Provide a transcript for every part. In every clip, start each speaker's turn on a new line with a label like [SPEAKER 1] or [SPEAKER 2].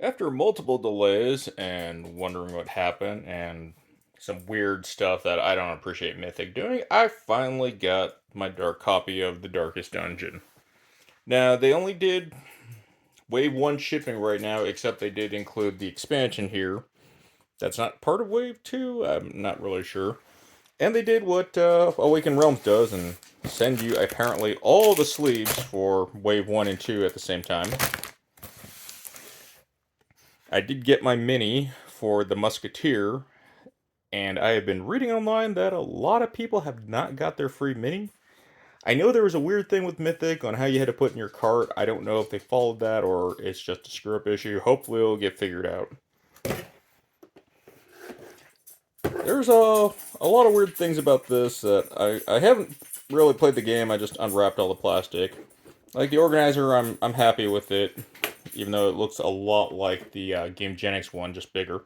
[SPEAKER 1] After multiple delays and wondering what happened and some weird stuff that I don't appreciate Mythic doing, I finally got my dark copy of The Darkest Dungeon. Now, they only did Wave 1 shipping right now, except they did include the expansion here. That's not part of Wave 2, I'm not really sure. And they did what Awakened Realms does and send you apparently all the sleeves for Wave 1 and 2 at the same time. I did get my mini for the Musketeer, and I have been reading online that a lot of people have not got their free mini. I know there was a weird thing with Mythic on how you had to put in your cart. I don't know if they followed that or it's just a screw up issue. Hopefully it'll get figured out. There's a lot of weird things about this that I haven't really played the game. I just unwrapped all the plastic. Like the organizer, I'm happy with it, even though it looks a lot like the Game Genix one, just bigger.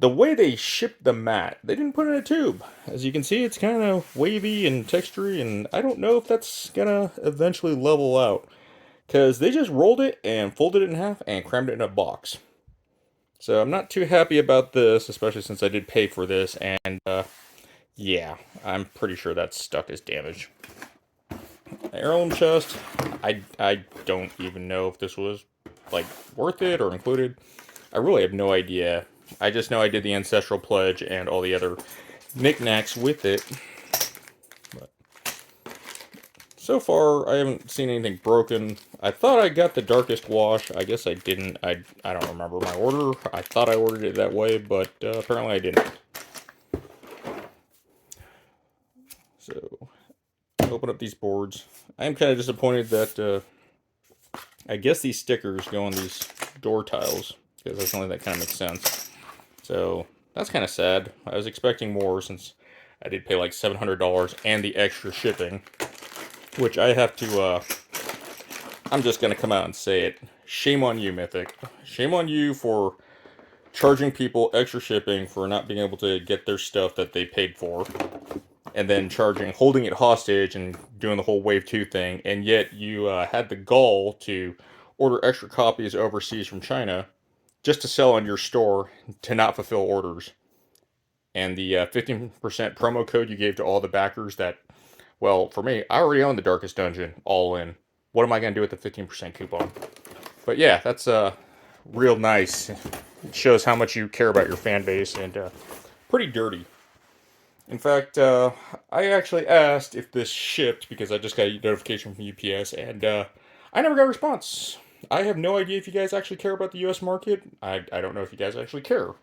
[SPEAKER 1] The way they shipped the mat, they didn't put it in a tube. As you can see, it's kind of wavy and textury, and I don't know if that's gonna eventually level out. Because they just rolled it and folded it in half and crammed it in a box. So I'm not too happy about this, especially since I did pay for this, and yeah, I'm pretty sure that's stuck as damage. The heirloom chest, I don't even know if this was, like, worth it or included. I really have no idea. I just know I did the Ancestral Pledge and all the other knickknacks with it. But so far, I haven't seen anything broken. I thought I got the Darkest Wash. I guess I didn't. I don't remember my order. I thought I ordered it that way, but apparently I didn't. So, open up these boards. I am kind of disappointed that I guess these stickers go on these door tiles, because that's the only that kind of makes sense. So, that's kind of sad. I was expecting more since I did pay like $700 and the extra shipping, which I have to, I'm just going to come out and say it. Shame on you, Mythic. Shame on you for charging people extra shipping for not being able to get their stuff that they paid for, and then holding it hostage and doing the whole Wave 2 thing, and yet you had the gall to order extra copies overseas from China just to sell on your store to not fulfill orders. And the 15% promo code you gave to all the backers that, well, for me, I already own the Darkest Dungeon, all in. What am I going to do with the 15% coupon? But yeah, that's real nice. It shows how much you care about your fan base, and pretty dirty. In fact, I actually asked if this shipped because I just got a notification from UPS, and I never got a response. I have no idea if you guys actually care about the US market. I don't know if you guys actually care.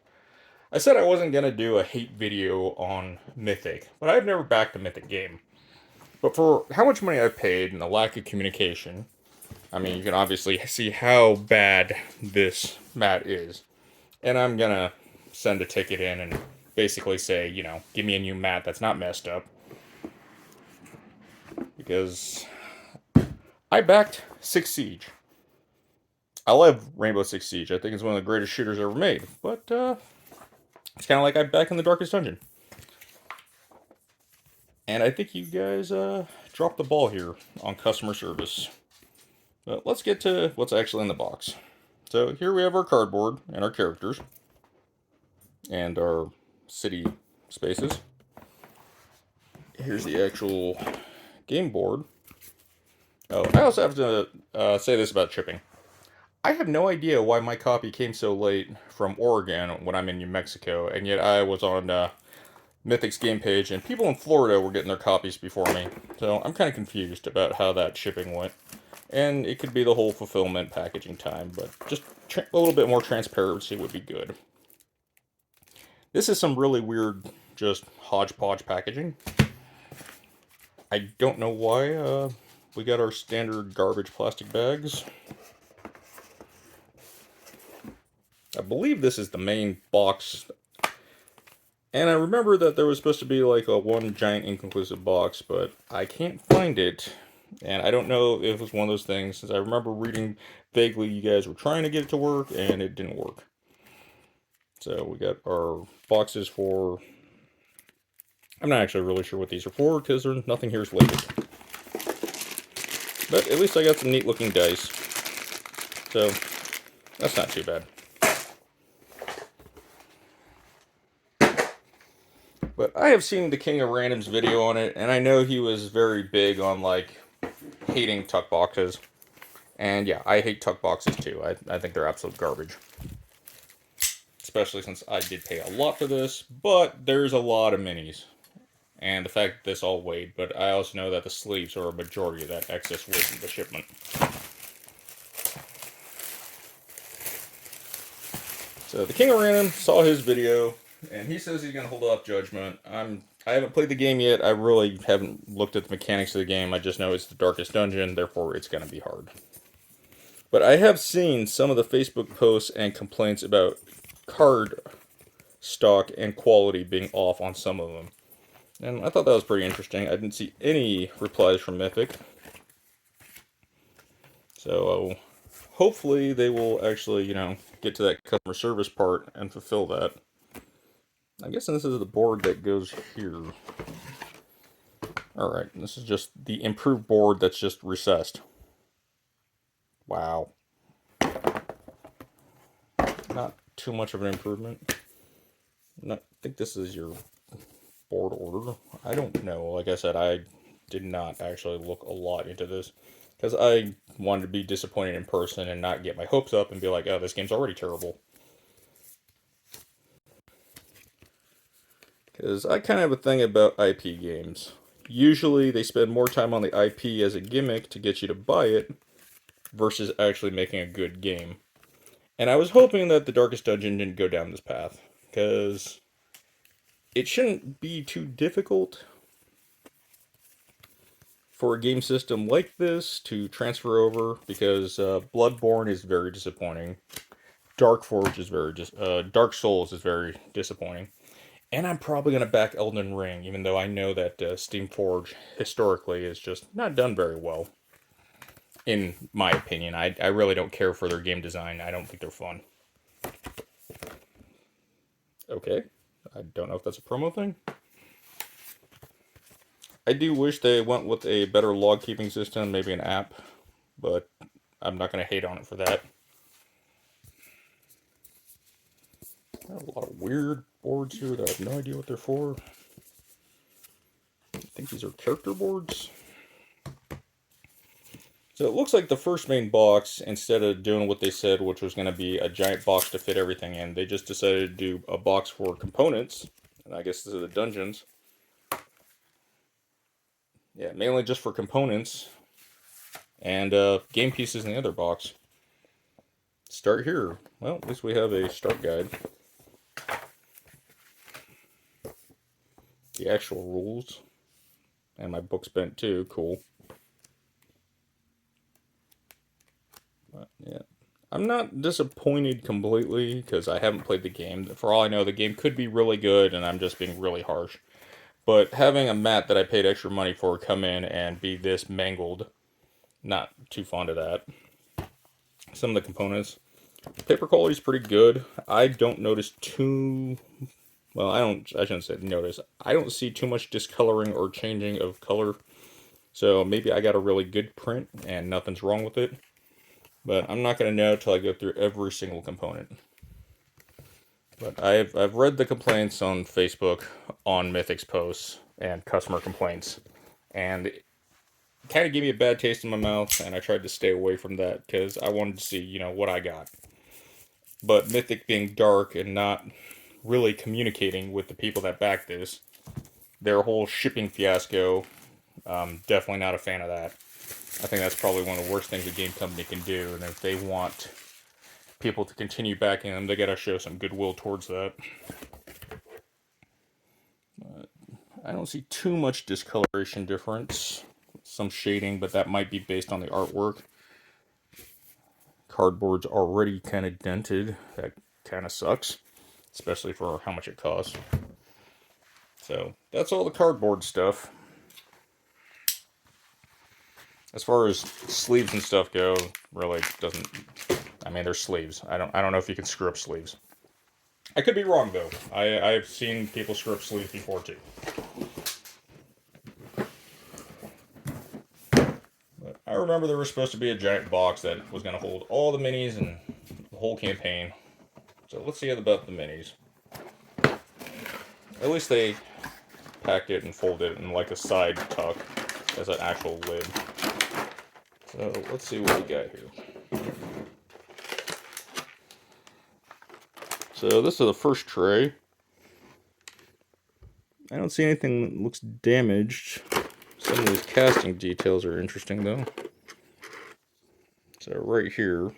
[SPEAKER 1] I said I wasn't going to do a hate video on Mythic, but I've never backed a Mythic game. But for how much money I've paid and the lack of communication, I mean, you can obviously see how bad this mat is. And I'm going to send a ticket in and basically say, give me a new mat that's not messed up. Because I backed Six Siege. I love Rainbow Six Siege. I think it's one of the greatest shooters ever made. But it's kind of like I back in the Darkest Dungeon. And I think you guys dropped the ball here on customer service. But let's get to what's actually in the box. So here we have our cardboard and our characters. And our city spaces. Here's the actual game board. Oh, I also have to say this about shipping. I have no idea why my copy came so late from Oregon when I'm in New Mexico, and yet I was on Mythic's game page, and people in Florida were getting their copies before me. So I'm kind of confused about how that shipping went. And it could be the whole fulfillment packaging time, but just a little bit more transparency would be good. This is some really weird, just hodgepodge packaging. I don't know why we got our standard garbage plastic bags. I believe this is the main box. And I remember that there was supposed to be like a one giant inconclusive box, but I can't find it. And I don't know if it was one of those things, since I remember reading vaguely you guys were trying to get it to work, and it didn't work. So we got our boxes for... I'm not actually really sure what these are for, because nothing here is labeled. But at least I got some neat looking dice. So That's not too bad. But I have seen the King of Random's video on it, and I know he was very big on, like, hating tuck boxes. And yeah, I hate tuck boxes too. I think they're absolute garbage. Especially since I did pay a lot for this, but there's a lot of minis. And the fact that this all weighed, but I also know that the sleeves are a majority of that excess weight in the shipment. So the King of Random saw his video, and he says he's going to hold off judgment. I haven't played the game yet. I really haven't looked at the mechanics of the game. I just know it's the darkest dungeon, therefore it's going to be hard. But I have seen some of the Facebook posts and complaints about card stock and quality being off on some of them. And I thought that was pretty interesting. I didn't see any replies from Mythic. So hopefully they will actually, get to that customer service part and fulfill that. I'm guessing this is the board that goes here. Alright, this is just the improved board that's just recessed. Wow. Not too much of an improvement. I think this is your board order. I don't know. Like I said, I did not actually look a lot into this because I wanted to be disappointed in person and not get my hopes up and be like, oh, this game's already terrible. Because I kind of have a thing about IP games. Usually they spend more time on the IP as a gimmick to get you to buy it versus actually making a good game. And I was hoping that the Darkest Dungeon didn't go down this path, because it shouldn't be too difficult for a game system like this to transfer over, because Bloodborne is very disappointing. Dark Souls is very disappointing. And I'm probably going to back Elden Ring, even though I know that Steamforge historically is just not done very well. In my opinion, I really don't care for their game design. I don't think they're fun. Okay, I don't know if that's a promo thing. I do wish they went with a better log keeping system, maybe an app, but I'm not going to hate on it for that. A lot of weird boards here that I have no idea what they're for. I think these are character boards. So it looks like the first main box, instead of doing what they said, which was going to be a giant box to fit everything in, they just decided to do a box for components. And I guess this is the dungeons. Yeah, mainly just for components. And game pieces in the other box. Start here. Well, at least we have a start guide. The actual rules. And my book's bent too. Cool. But, yeah. I'm not disappointed completely because I haven't played the game. For all I know, the game could be really good and I'm just being really harsh. But having a mat that I paid extra money for come in and be this mangled, not too fond of that. Some of the components. Paper quality is pretty good. I don't notice too... Well, I shouldn't say notice. I don't see too much discoloring or changing of color. So maybe I got a really good print and nothing's wrong with it. But I'm not going to know until I go through every single component. But I've read the complaints on Facebook on Mythic's posts and customer complaints. And it kind of gave me a bad taste in my mouth, and I tried to stay away from that because I wanted to see, what I got. But Mythic being dark and not really communicating with the people that back this, their whole shipping fiasco, definitely not a fan of that. I think that's probably one of the worst things a game company can do, and if they want people to continue backing them, they gotta show some goodwill towards that. But I don't see too much discoloration difference. Some shading, but that might be based on the artwork. Cardboard's already kind of dented. That kind of sucks, especially for how much it costs. So that's all the cardboard stuff. As far as sleeves and stuff go, really doesn't. I mean, they're sleeves. I don't know if you can screw up sleeves. I could be wrong though. I've seen people screw up sleeves before too. But I remember there was supposed to be a giant box that was going to hold all the minis and whole campaign. So let's see about the minis. At least they packed it and folded it in like a side tuck as an actual lid. So let's see what we got here. So this is the first tray. I don't see anything that looks damaged. Some of these casting details are interesting though. So right here,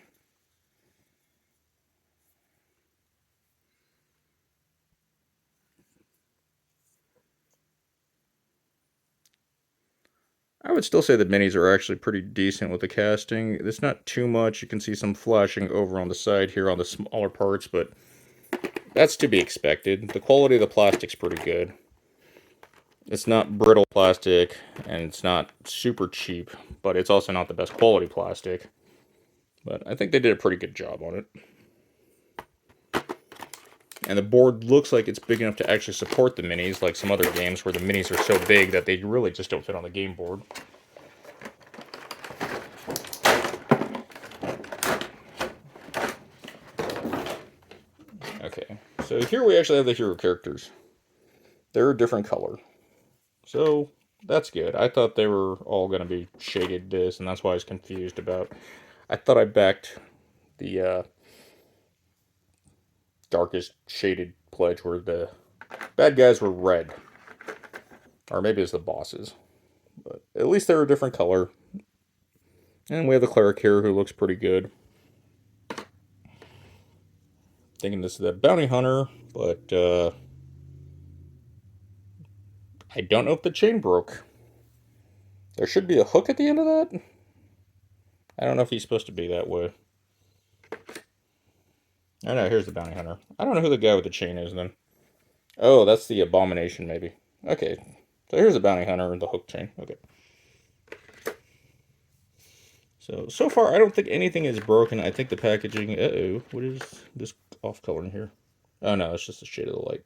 [SPEAKER 1] I would still say the minis are actually pretty decent with the casting. It's not too much. You can see some flashing over on the side here on the smaller parts, but that's to be expected. The quality of the plastic's pretty good. It's not brittle plastic, and it's not super cheap, but it's also not the best quality plastic. But I think they did a pretty good job on it. And the board looks like it's big enough to actually support the minis, like some other games where the minis are so big that they really just don't fit on the game board. Okay, so here we actually have the hero characters. They're a different color. So that's good. I thought they were all going to be shaded this, and that's why I was confused about. I thought I backed the darkest shaded pledge where the bad guys were red. Or maybe it's the bosses. But at least they're a different color. And we have the cleric here who looks pretty good. Thinking this is the bounty hunter, but I don't know if the chain broke. There should be a hook at the end of that. I don't know if he's supposed to be that way. Oh no, here's the bounty hunter. I don't know who the guy with the chain is then. Oh, that's the abomination maybe. Okay, so here's the bounty hunter and the hook chain. Okay. So far I don't think anything is broken. I think the packaging, what is this off color in here? Oh no, it's just the shade of the light.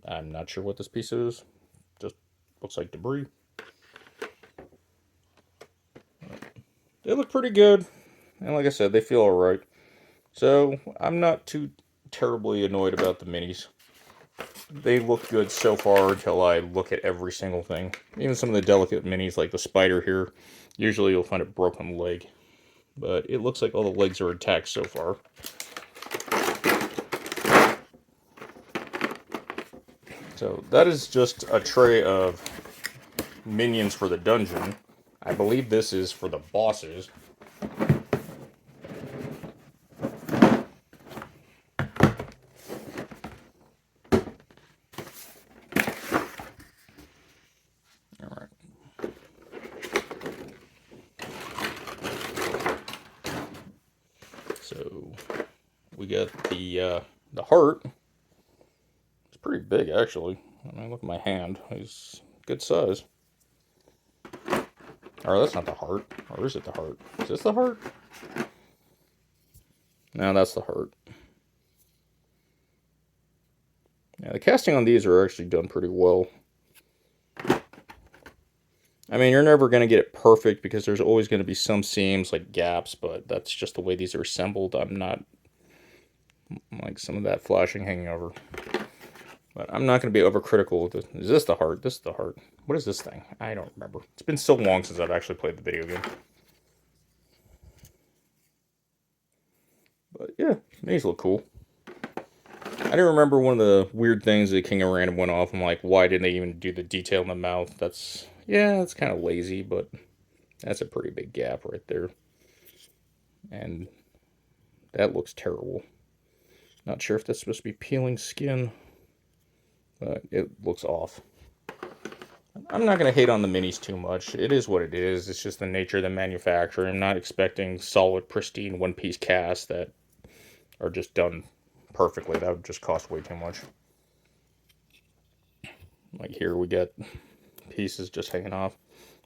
[SPEAKER 1] I'm not sure what this piece is. Just looks like debris. They look pretty good. And like I said, they feel alright. So I'm not too terribly annoyed about the minis. They look good so far until I look at every single thing. Even some of the delicate minis like the spider here. Usually you'll find a broken leg. But it looks like all the legs are intact so far. So that is just a tray of minions for the dungeon. I believe this is for the bosses. Alright. So we got the heart. It's pretty big actually. I mean, look at my hand. It's good size. Or that's not the heart. Or is it the heart? Is this the heart? No, that's the heart. Yeah, the casting on these are actually done pretty well. I mean, you're never going to get it perfect because there's always going to be some seams, like gaps, but that's just the way these are assembled. I'm not like some of that flashing hanging over. But I'm not going to be overcritical with this. Is this the heart? This is the heart. What is this thing? I don't remember. It's been so long since I've actually played the video game. But yeah, these look cool. I didn't remember one of the weird things that King of Random went off. I'm like, why didn't they even do the detail in the mouth? That's kind of lazy, but that's a pretty big gap right there. And that looks terrible. Not sure if that's supposed to be peeling skin, but it looks off. I'm not going to hate on the minis too much. It is what it is. It's just the nature of the manufacturer. I'm not expecting solid, pristine, one-piece casts that are just done perfectly. That would just cost way too much. Like here we got pieces just hanging off.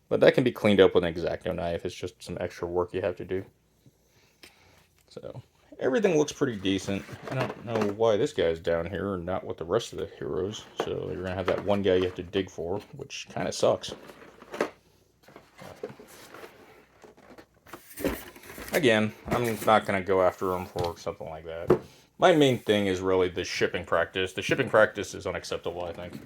[SPEAKER 1] But that can be cleaned up with an X-Acto knife. It's just some extra work you have to do. So everything looks pretty decent. I don't know why this guy's down here and not with the rest of the heroes. So you're going to have that one guy you have to dig for, which kind of sucks. again, I'm not going to go after them for something like that. My main thing is really the shipping practice. The shipping practice is unacceptable, I think.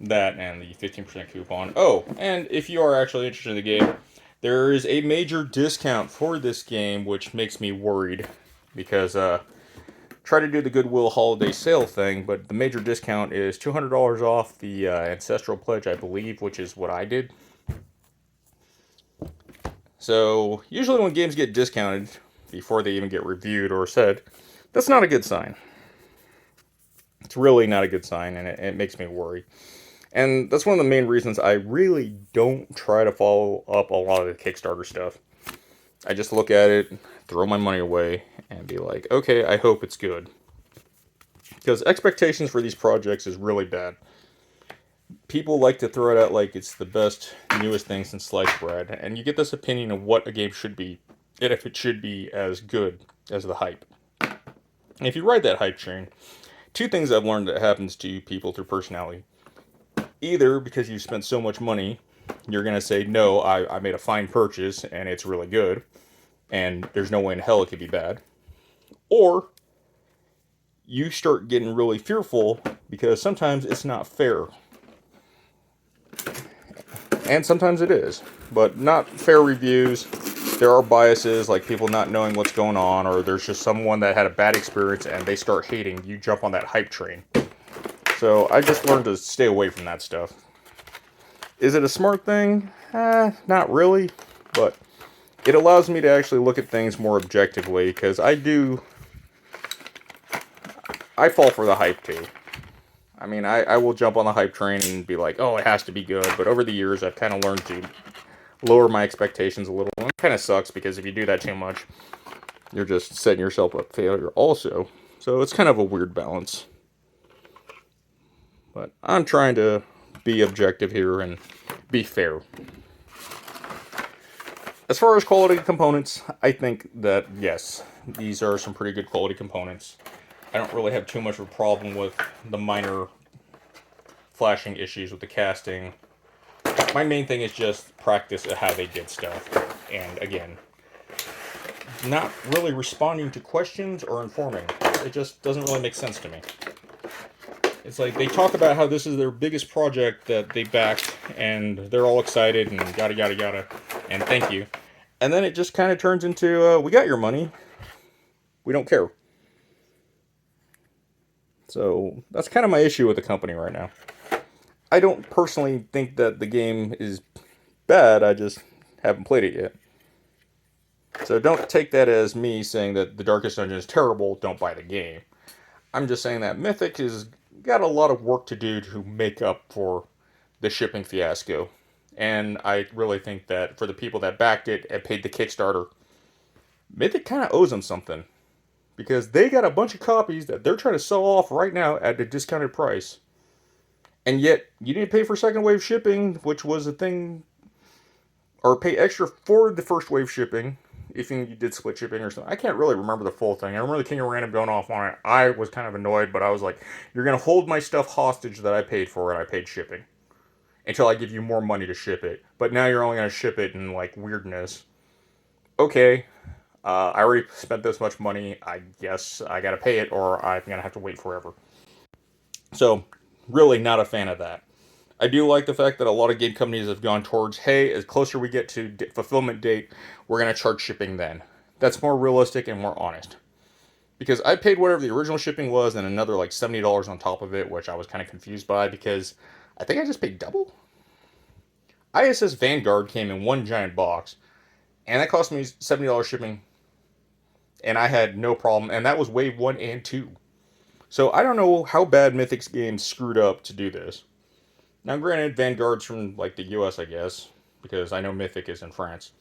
[SPEAKER 1] That and the 15% coupon. Oh, and if you are actually interested in the game, there is a major discount for this game, which makes me worried. Because, try to do the Goodwill holiday sale thing, but the major discount is $200 off the Ancestral Pledge, I believe, which is what I did. So, usually when games get discounted before they even get reviewed or said, that's not a good sign. It's really not a good sign, and it makes me worry. And that's one of the main reasons I really don't try to follow up a lot of the Kickstarter stuff. I just look at it, throw my money away, and be like, okay, I hope it's good. Because expectations for these projects is really bad. People like to throw it out like it's the best, newest thing since sliced bread, and you get this opinion of what a game should be, and if it should be as good as the hype. And if you ride that hype train, two things I've learned that happens to people through personality. Either because you spent so much money, you're going to say, no, I made a fine purchase, and it's really good, and there's no way in hell it could be bad. Or you start getting really fearful because sometimes it's not fair. And sometimes it is, but not fair reviews. There are biases, like people not knowing what's going on, or there's just someone that had a bad experience and they start hating. You jump on that hype train. So I just learned to stay away from that stuff. Is it a smart thing? Not really, but it allows me to actually look at things more objectively, because I fall for the hype too. I mean, I will jump on the hype train and be like, oh, it has to be good. But over the years, I've kind of learned to lower my expectations a little. And it kind of sucks, because if you do that too much, you're just setting yourself up for failure also. So it's kind of a weird balance. But I'm trying to be objective here and be fair. As far as quality components, I think that, yes, these are some pretty good quality components. I don't really have too much of a problem with the minor flashing issues with the casting. My main thing is just practice at how they did stuff. And again, not really responding to questions or informing. It just doesn't really make sense to me. It's like they talk about how this is their biggest project that they backed, and they're all excited and yada yada yada, and thank you. And then it just kind of turns into, we got your money. We don't care. So that's kind of my issue with the company right now. I don't personally think that the game is bad, I just haven't played it yet. So don't take that as me saying that The Darkest Dungeon is terrible, don't buy the game. I'm just saying that Mythic has got a lot of work to do to make up for the shipping fiasco. And I really think that for the people that backed it and paid the Kickstarter, Mythic kind of owes them something. Because they got a bunch of copies that they're trying to sell off right now at a discounted price. And yet, you didn't pay for second wave shipping, which was a thing, or pay extra for the first wave shipping, if you did split shipping or something. I can't really remember the full thing. I remember the King of Random going off on it. I was kind of annoyed, but I was like, you're going to hold my stuff hostage that I paid for, and I paid shipping, until I give you more money to ship it. But now you're only going to ship it in, like, weirdness. Okay, I already spent this much money. I guess I got to pay it, or I'm going to have to wait forever. So, really not a fan of that. I do like the fact that a lot of game companies have gone towards, hey, as closer we get to fulfillment date, we're going to charge shipping then. That's more realistic and more honest. Because I paid whatever the original shipping was and another like $70 on top of it, which I was kind of confused by because I think I just paid double. ISS Vanguard came in one giant box, and that cost me $70 shipping, and I had no problem, and that was wave 1 and 2. So I don't know how bad Mythic's games screwed up to do this. Now, granted, Vanguard's from, like, the US, I guess, because I know Mythic is in France.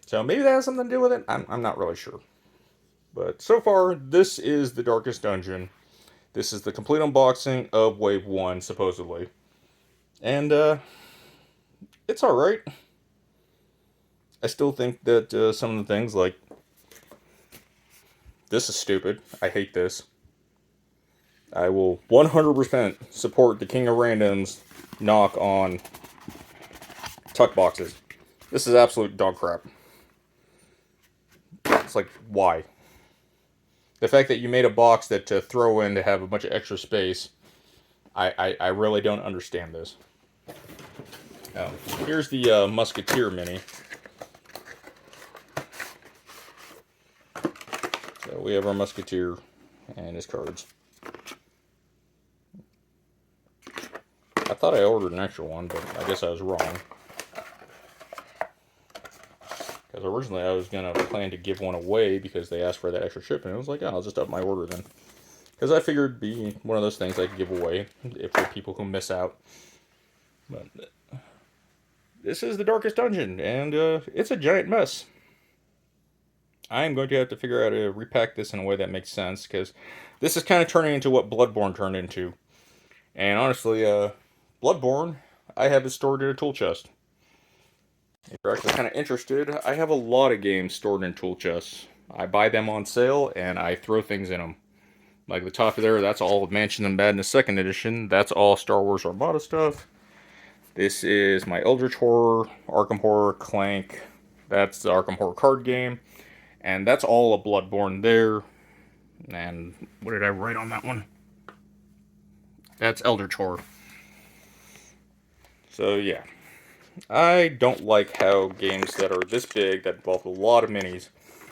[SPEAKER 1] So maybe that has something to do with it? I'm not really sure. But so far, this is The Darkest Dungeon. This is the complete unboxing of Wave 1, supposedly. And, it's alright. I still think that some of the things, like, this is stupid. I hate this. I will 100% support the King of Random's knock on tuck boxes. This is absolute dog crap. It's like, why? The fact that you made a box that to throw in to have a bunch of extra space, I really don't understand this. Oh, here's the Musketeer mini. So we have our Musketeer and his cards. I thought I ordered an extra one, but I guess I was wrong. Because originally I was going to plan to give one away because they asked for that extra shipping. I was like, oh, I'll just up my order then. Because I figured it'd be one of those things I could give away if for people who miss out. But this is the Darkest Dungeon, and it's a giant mess. I am going to have to figure out how to repack this in a way that makes sense, because this is kind of turning into what Bloodborne turned into. And honestly, Bloodborne, I have it stored in a tool chest. If you're actually kind of interested, I have a lot of games stored in tool chests. I buy them on sale, and I throw things in them. Like the top of there, that's all of Mansion of Madness 2nd Edition. That's all Star Wars Armada stuff. This is my Eldritch Horror, Arkham Horror, Clank. That's the Arkham Horror card game. And that's all a Bloodborne there. And what did I write on that one? That's Eldritch Horror. So yeah. I don't like how games that are this big, that involve a lot of minis,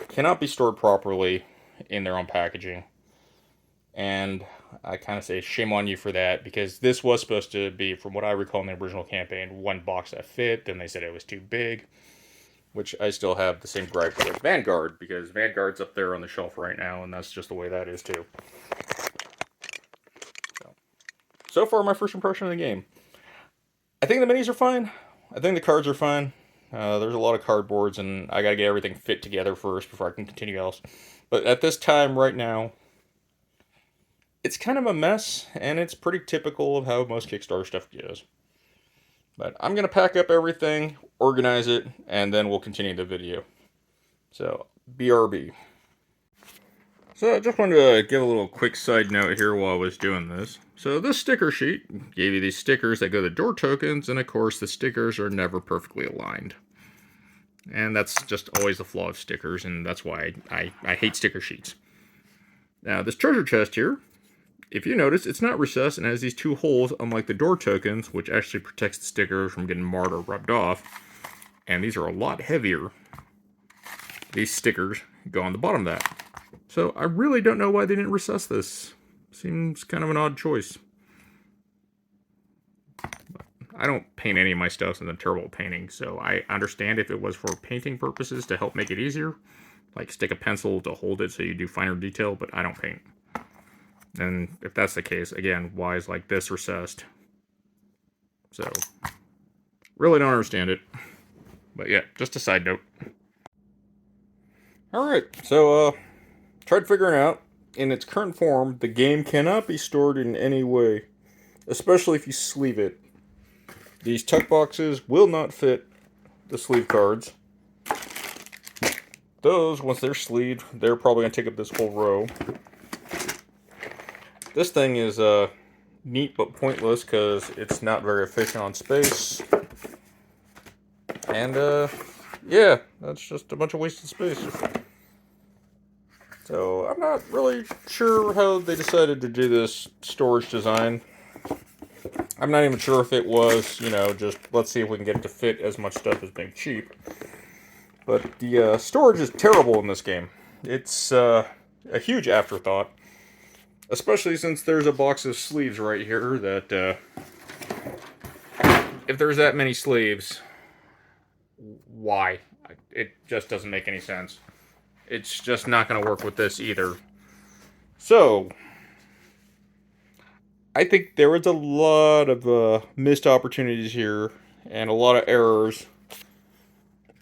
[SPEAKER 1] cannot be stored properly in their own packaging. And I kind of say shame on you for that, because this was supposed to be, from what I recall in the original campaign, one box that fit. Then they said it was too big, which I still have the same gripe with Vanguard, because Vanguard's up there on the shelf right now, and that's just the way that is too. So far, my first impression of the game. I think the minis are fine. I think the cards are fine. There's a lot of cardboards, and I gotta get everything fit together first before I can continue else. But at this time, right now, it's kind of a mess, and it's pretty typical of how most Kickstarter stuff goes. But I'm going to pack up everything, organize it, and then we'll continue the video. So, BRB. So I just wanted to give a little quick side note here while I was doing this. So this sticker sheet gave you these stickers that go to door tokens, and of course the stickers are never perfectly aligned. And that's just always the flaw of stickers, and that's why I hate sticker sheets. Now this treasure chest here, if you notice, it's not recessed and has these two holes, unlike the door tokens, which actually protects the stickers from getting marred or rubbed off. And these are a lot heavier. These stickers go on the bottom of that. So I really don't know why they didn't recess this. Seems kind of an odd choice. But I don't paint any of my stuff, and I'm terrible at painting, so I understand if it was for painting purposes to help make it easier. Like stick a pencil to hold it so you do finer detail, but I don't paint. And if that's the case, again, why is like this recessed? So, really don't understand it. But yeah, just a side note. Alright, so tried figuring out, in its current form, the game cannot be stored in any way. Especially if you sleeve it. These tuck boxes will not fit the sleeve cards. Those, once they're sleeved, they're probably going to take up this whole row. This thing is neat but pointless because it's not very efficient on space. And yeah, that's just a bunch of wasted space. So I'm not really sure how they decided to do this storage design. I'm not even sure if it was, you know, just let's see if we can get it to fit as much stuff as being cheap. But the storage is terrible in this game. It's a huge afterthought. Especially since there's a box of sleeves right here that, if there's that many sleeves, why? It just doesn't make any sense. It's just not going to work with this either. So, I think there was a lot of missed opportunities here, and a lot of errors.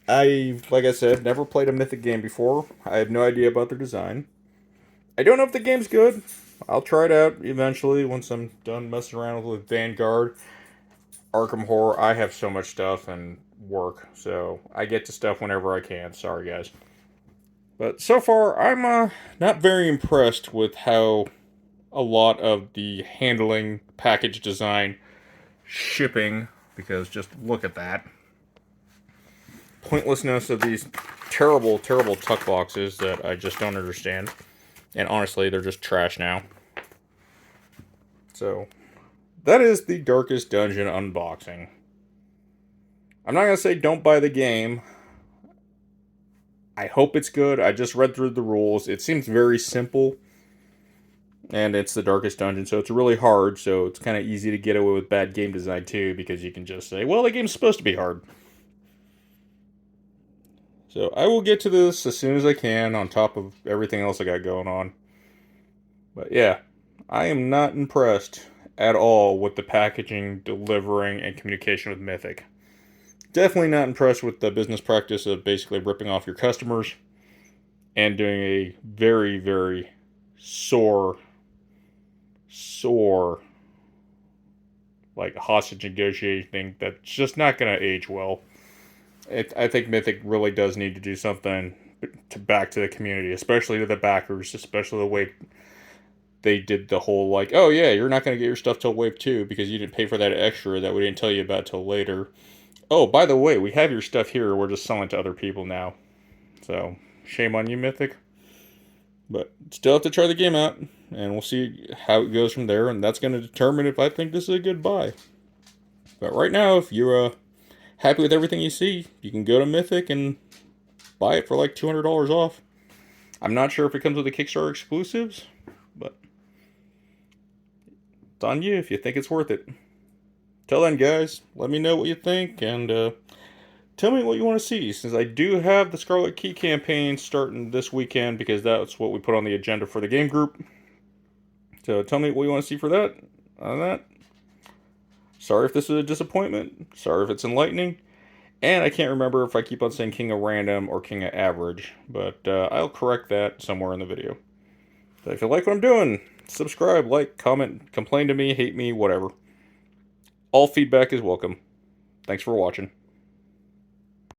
[SPEAKER 1] Like I said, never played a Mythic game before. I have no idea about their design. I don't know if the game's good. I'll try it out eventually once I'm done messing around with Vanguard. Arkham Horror, I have so much stuff and work, so I get to stuff whenever I can. Sorry, guys. But so far, I'm not very impressed with how a lot of the handling, package design, shipping, because just look at that. pointlessness of these terrible, terrible tuck boxes that I just don't understand. And honestly, they're just trash now. So, that is the Darkest Dungeon unboxing. I'm not going to say don't buy the game. I hope it's good. I just read through the rules. It seems very simple. And it's the Darkest Dungeon, so it's really hard. So it's kind of easy to get away with bad game design too, because you can just say, well, the game's supposed to be hard. So I will get to this as soon as I can, on top of everything else I got going on. But yeah, I am not impressed at all with the packaging, delivering, and communication with Mythic. Definitely not impressed with the business practice of basically ripping off your customers and doing a very, very sore, like hostage negotiating thing that's just not going to age well. I think Mythic really does need to do something back to the community, especially to the backers, especially the way they did the whole like, oh yeah, you're not going to get your stuff till wave 2 because you didn't pay for that extra that we didn't tell you about till later. Oh, by the way, we have your stuff here. We're just selling to other people now. So, shame on you, Mythic. But still have to try the game out, and we'll see how it goes from there, and that's going to determine if I think this is a good buy. But right now, if you're happy with everything you see, you can go to Mythic and buy it for like $200 off. I'm not sure if it comes with the Kickstarter exclusives, but it's on you if you think it's worth it. Till then, guys, let me know what you think, and tell me what you want to see, since I do have the Scarlet Key campaign starting this weekend, because that's what we put on the agenda for the game group. So tell me what you want to see for that. On that, sorry if this is a disappointment. Sorry if it's enlightening. And I can't remember if I keep on saying King of Random or King of Average, but I'll correct that somewhere in the video. So if you like what I'm doing, subscribe, like, comment, complain to me, hate me, whatever. All feedback is welcome. Thanks for watching.